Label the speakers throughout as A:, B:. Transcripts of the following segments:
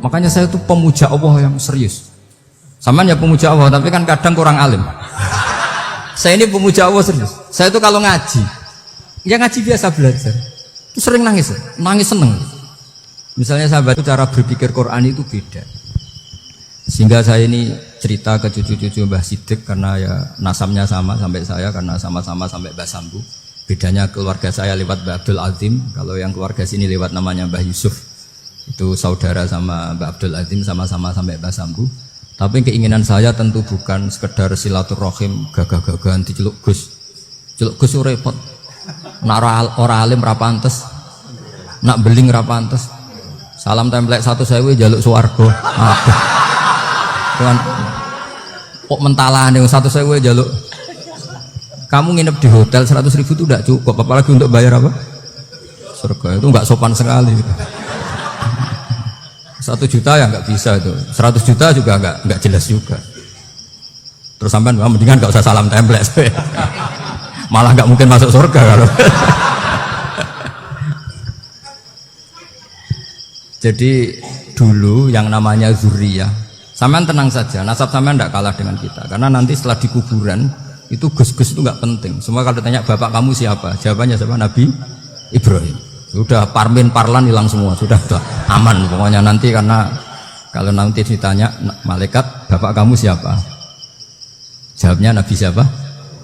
A: Makanya saya itu pemuja Allah yang serius. Sama ya pemuja Allah, tapi kan kadang kurang alim. Saya ini pemuja Allah serius. Saya itu kalau ngaji, ya ngaji biasa belajar, itu sering nangis seneng. Misalnya sahabat itu cara berpikir Quran itu beda. Sehingga saya ini cerita ke cucu-cucu Mbah Siddiq karena ya nasabnya sama sampai saya, karena sama-sama sampai Mbah Sambu. Bedanya keluarga saya lewat Mbah Abdul Azim, kalau yang keluarga sini lewat namanya Mbah Yusuf. Itu saudara sama Mbah Abdul Azim, sama-sama sampai Mbah Sambu. Tapi keinginan saya tentu bukan sekedar silaturahim gagah-gagahan diceluk Gus. Celuk Gus repot. Nak ora alim ra pantes. Nak beling ra pantes. Salam template 1.000 jaluk swarga. Aduh. Tuhan kok mentalane 1.000 jaluk. Kamu nginep di hotel 100.000 itu tidak cukup, apalagi untuk bayar apa? Surga. Itu nggak sopan sekali. 1 juta ya nggak bisa itu, 100 juta juga nggak jelas juga. Terus sampai mendingan nggak usah salam template, malah nggak mungkin masuk surga kalau. Jadi dulu yang namanya zuriyah, sampean tenang saja, nasab sampean tidak kalah dengan kita, karena nanti setelah di kuburan itu gus-gus itu nggak penting. Semua kalau ditanya bapak kamu siapa, jawabannya siapa? Nabi Ibrahim. Sudah parmin parlan hilang semua, sudah aman pokoknya nanti, karena kalau nanti ditanya malaikat bapak kamu siapa, jawabnya Nabi siapa?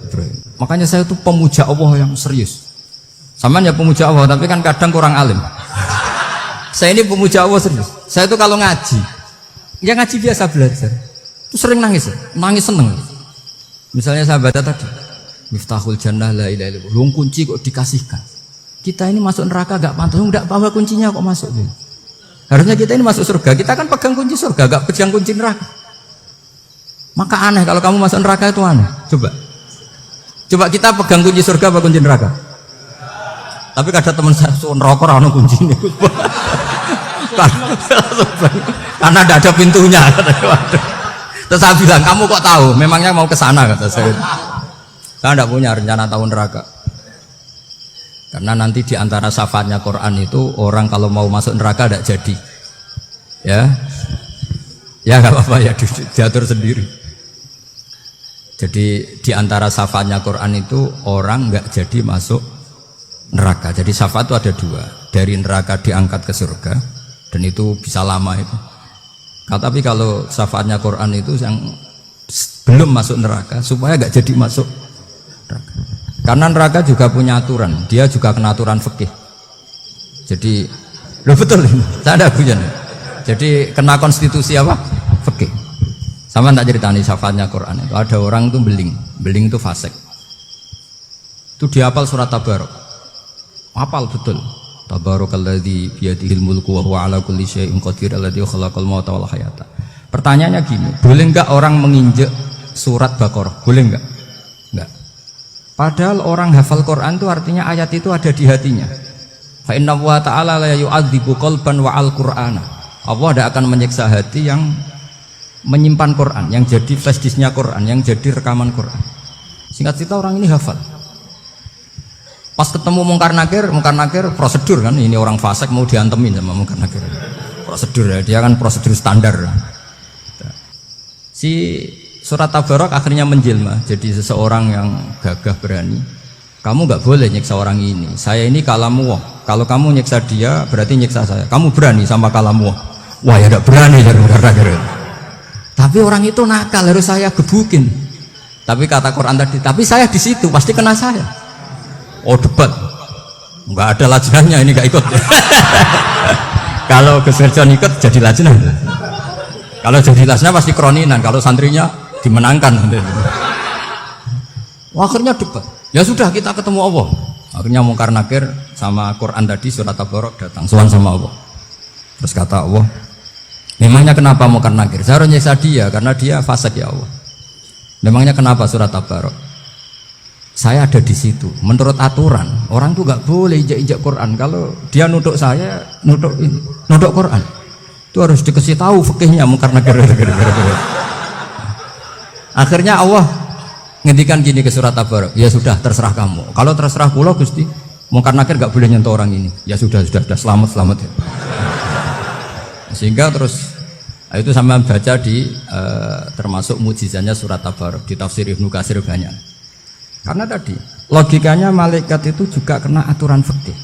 A: Ibrahim. Makanya saya itu pemuja Allah yang serius. Sama ya pemuja Allah, tapi kan kadang kurang alim. Saya ini pemuja Allah serius. Saya itu kalau ngaji, ya ngaji biasa belajar, itu sering nangis seneng. Misalnya sahabat tadi, Miftahul Jannah la ilaha illallah, luang kunci kok dikasihkan. Kita ini masuk neraka gak pantas, enggak bawa kuncinya kok masuk. Harusnya kita ini masuk surga, kita kan pegang kunci surga, gak pegang kunci neraka. Maka aneh kalau kamu masuk neraka itu aneh. Coba kita pegang kunci surga apa kunci neraka? Tapi kadang teman saya neraka ora ono kuncine. Karena tidak ada pintunya. Terus saya bilang, kamu kok tahu? Memangnya mau ke sana, kata saya. Saya tidak punya rencana tahu neraka. Karena nanti di antara syafaatnya Quran itu orang kalau mau masuk neraka tidak jadi. Ya nggak apa-apa ya, diatur sendiri. Jadi di antara syafaatnya Quran itu orang nggak jadi masuk neraka. Jadi syafaat itu ada 2, dari neraka diangkat ke surga, dan itu bisa lama itu. Tapi kalau syafaatnya Quran itu yang belum masuk neraka supaya nggak jadi masuk neraka. Karena neraka juga punya aturan, dia juga kena aturan fikih. Jadi, betul ini, saya ada hujan. Jadi kena konstitusi apa? Fikih. Sama tak ceritani syafaatnya Quran itu ada orang itu beling itu fasik. Itu dihafal surat Tabarok, hafal betul. Tabarakalladzi biyadihil mulku wa huwa ala kulli syai'in qadir alladzi khalaqal mauta wal hayata. Pertanyaannya gini, boleh enggak orang menginjek surat Baqarah? Boleh enggak? Enggak. Padahal orang hafal Quran itu artinya ayat itu ada di hatinya. Fa inna wa ta'ala la yu'adzibu qalban wa al-Qur'ana. Allah tidak akan menyiksa hati yang menyimpan Quran, yang jadi flash disknya Quran, yang jadi rekaman Quran. Singkat cerita orang ini hafal. Pas ketemu Mungkar Nakir prosedur kan, ini orang fasik mau diantemin sama Mungkar Nakir. Prosedur ya, dia kan prosedur standar. Si surat Tabarok akhirnya menjelma jadi seseorang yang gagah berani. Kamu nggak boleh nyiksa orang ini. Saya ini kalamu. Kalau kamu nyiksa dia berarti nyiksa saya. Kamu berani sama kalamu. Wah ya tidak berani ya Mungkar Nakir. Tapi orang itu nakal, harus saya gebukin. Tapi kata Quran tadi, tapi saya di situ pasti kena saya. Oh debat, nggak ada lajnahnya, ini nggak ikut. Kalau Gus Wirjon ikut jadi lajnah. Kalau jadi lajnah pasti kroninan, kalau santrinya dimenangkan. Akhirnya debat. Ya sudah kita ketemu Allah. Akhirnya Mungkar Nakir sama Quran tadi surat Tabarok datang, sowan sama Allah. Terus kata Allah, memangnya kenapa Mungkar Nakir? Saya harus nyiksa dia karena dia fasik ya Allah. Memangnya kenapa surat Tabarok? Saya ada di situ. Menurut aturan orang tuh nggak boleh injak-injak Quran. Kalau dia nutuk saya, nutuk Quran, itu harus dikasih tahu fikihnya Mungkar Nakir. Akhirnya Allah ngendikan gini ke surat Tabarok, ya sudah terserah kamu. Kalau terserah pulau Gusti, Mungkar Nakir nggak boleh nyentuh orang ini. Ya sudah selamat. Sehingga terus itu sama baca di termasuk mujizatnya surat Tabarok di tafsir Ibnu Katsir banyak. Karena tadi logikanya malaikat itu juga kena aturan fikih.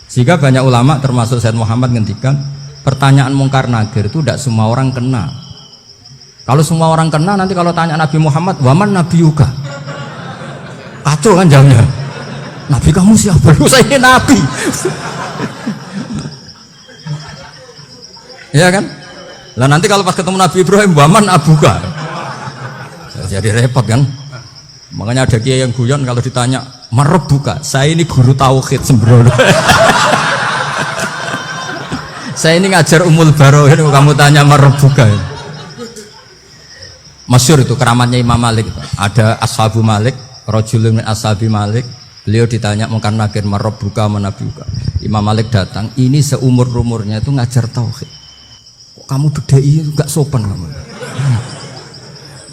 A: Sehingga banyak ulama termasuk Said Muhammad ngendikan pertanyaan mungkar nakir itu tidak semua orang kena. Kalau semua orang kena nanti kalau tanya Nabi Muhammad, waman Nabi Yuka, kacau kan jamnya. Nabi kamu siapa? Saya ini Nabi. Ya kan? Lah nanti kalau pas ketemu Nabi Ibrahim, waman Abuka, jadi repot kan? Makanya ada kiai yang guyon kalau ditanya merebuka, saya ini guru tauhid sembrono. Saya ini ngajar Umul Barohin, kamu tanya merebuka. Masyhur itu keramatnya Imam Malik. Ada Ashabu Malik, rajulun min ashabi Malik. Beliau ditanya mungkar nakir merebuka menabiuka. Imam Malik datang, ini seumur-umurnya itu ngajar tauhid. Kok kamu bedai enggak sopan kamu.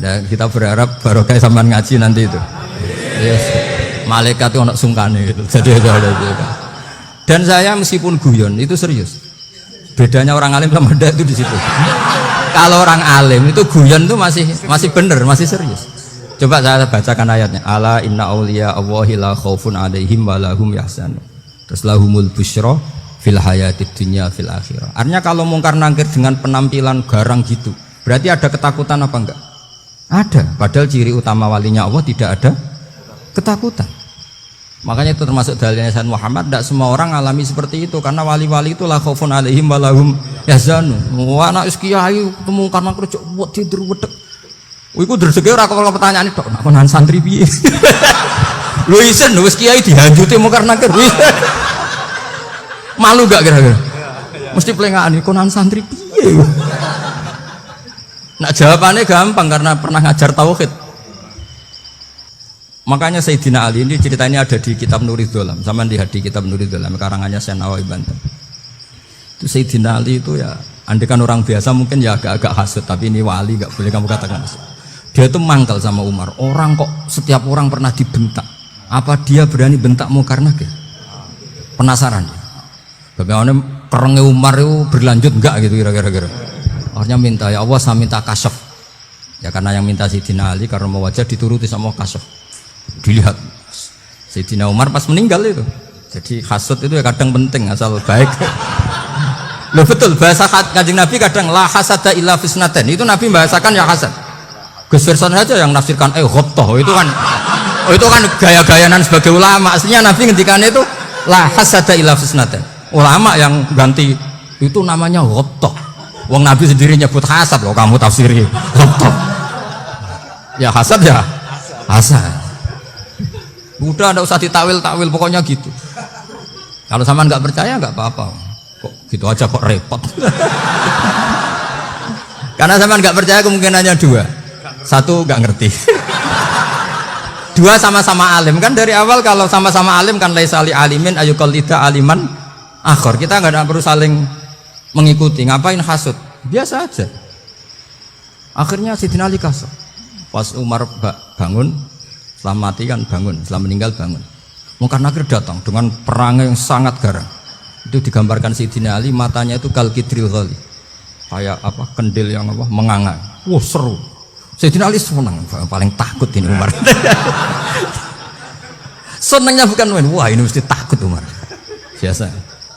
A: Dan kita berharap barokah sampean ngaji nanti itu. Yes. Malaikat itu anak sungkane gitu. Jadi ada. Dan saya meskipun guyon itu serius. Bedanya orang alim sama ndak itu di situ. Kalau orang alim itu guyon itu masih bener, masih serius. Coba saya bacakan ayatnya. Ala inna auliya Allahi la khaufun alaihim wa lahum yahzanun. Terus lahumul busyra fil hayatid dunya fil akhirah. Artinya kalau mungkar nangkir dengan penampilan garang gitu, berarti ada ketakutan apa enggak? Ada, padahal ciri utama walinya Allah tidak ada ketakutan. Makanya itu termasuk dalilnya Sayyid Muhammad, tidak semua orang alami seperti itu karena wali-wali itu la khaufun alaihim wa lahum yahzanun. Wah anak kiai ketemu karena kerja buat tidur wedek. Iku rezeki ora kok pertanyaan itu, nak konan santri piye? Lho isen wis kiai dihanjuti mau karena kerja. Malu gak kira-kira? Mesti pelengahan konan santri piye? Nah jawabannya gampang karena pernah ngajar tauhid. Makanya Sayyidina Ali ini ceritanya ada di kitab Nurul Dholam, sama di kitab Nurul Dholam karangannya Syekh Nawawi Banten. Itu Sayyidina Ali itu ya, andai kan orang biasa mungkin ya agak-agak hasut, tapi ini wali gak boleh kamu katakan hasut. Dia itu mangkal sama Umar. Orang kok setiap orang pernah dibentak, apa dia berani bentak mungkar nakir? Penasaran dia. Bagaimana perangnya Umar itu berlanjut enggak gitu kira-kira. Akhirnya minta, ya Allah saya minta kasyaf. Ya karena yang minta Sayyidina Ali karena mau wajah dituruti sama kasyaf. Dilihat Sayyidina Umar pas meninggal itu. Jadi hasud itu ya kadang penting asal baik. Loh betul bahasa Kanjeng Nabi kadang la hasada illa fisnaten. Itu Nabi bahasakan ya hasad. Gus Verson aja yang nafsirkan ghabtah itu kan gaya-gayanan sebagai ulama. Aslinya Nabi ngendikannya itu la hasada illa fisnaten. Ulama yang ganti itu namanya ghabtah. Wong Nabi sendiri nyebut hasad loh, kamu tafsiri ghabtah. Ya hasad ya hasad. Udah enggak usah ditawil-tawil pokoknya gitu. Kalau sama nggak percaya nggak apa-apa. Kok gitu aja kok repot. Karena sama nggak percaya kemungkinannya dua. Satu nggak ngerti. Dua sama-sama alim kan dari awal kalau sama-sama alim kan laisa li alimin ayuqallida aliman akhir. Kita nggak perlu saling mengikuti. Ngapain hasud? Biasa aja. Akhirnya Sayyidina Ali kasar. Pas Umar bangun, setelah mati kan bangun, setelah meninggal bangun. Mungkar nakir datang dengan perangai yang sangat garang. Itu digambarkan Sayyidina Ali matanya itu kalkidril ghali. Kayak apa? Kendil yang apa? Menganga. Wah seru. Sayyidina Ali senang, paling takut ini Umar. Senangnya bukan main, wah ini mesti takut Umar. Biasa.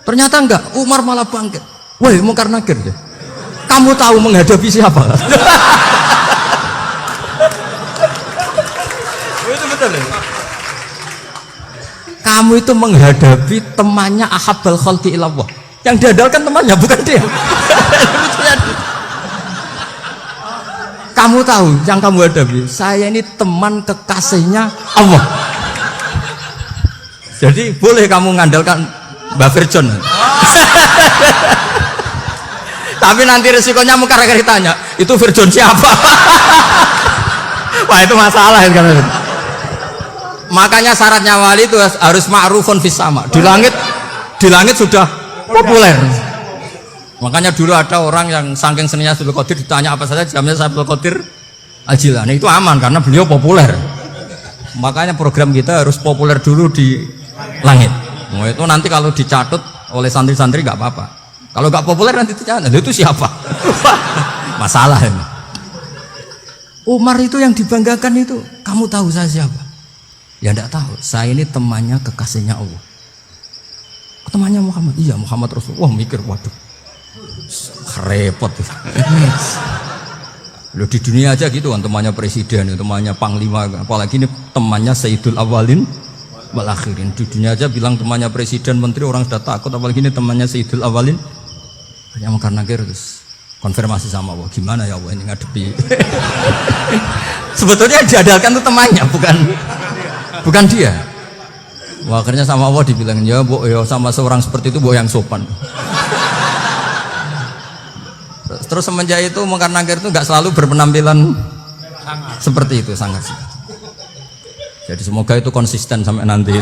A: Ternyata enggak, Umar malah bangkit. Woi mungkar nakir ya. Kamu tahu menghadapi siapa? Itu betul ya? Kamu itu menghadapi temannya ahabbal khalqi ilallah. Yang diandalkan temannya bukan dia. Kamu tahu yang kamu hadapi, saya ini teman kekasihnya Allah. Jadi boleh kamu mengandalkan Mbak Virjon. Tapi nanti resikonya mungkar nakir ditanya, itu Virjon siapa? Wah itu masalah kan. Makanya syaratnya wali itu harus ma'rufun fis sama. Di langit sudah populer. Makanya dulu ada orang yang saking seninya Abdul Qadir ditanya apa saja jamnya Abdul Qadir Al-Jilani itu aman karena beliau populer. Makanya program kita harus populer dulu di langit. Nah, itu nanti kalau dicatut oleh santri-santri nggak apa-apa. Kalau nggak populer nanti tanya, itu siapa? Masalah ini. Umar itu yang dibanggakan itu, kamu tahu saya siapa? Ya enggak tahu. Saya ini temannya kekasihnya Allah. Temannya Muhammad. Iya, Muhammad Rasul. Wah, mikir, waduh. Repot. Loh di dunia aja gitu kan, temannya presiden, temannya panglima, apalagi ini temannya Sayyidul Awalin wal Akhirin. Di dunia aja bilang temannya presiden, menteri, orang sudah takut, apalagi ini temannya Sayyidul Awalin. Yang karena terus konfirmasi sama Allah, gimana ya Allah ini ngadepi. Sebetulnya diadalkan itu temannya, bukan dia. Wah, akhirnya sama Allah dibilang, ya bu, ya sama seorang seperti itu bu yang sopan. Terus semenjak itu Mungkar Nakir itu nggak selalu berpenampilan seperti itu, sangat. Jadi semoga itu konsisten sampai nanti.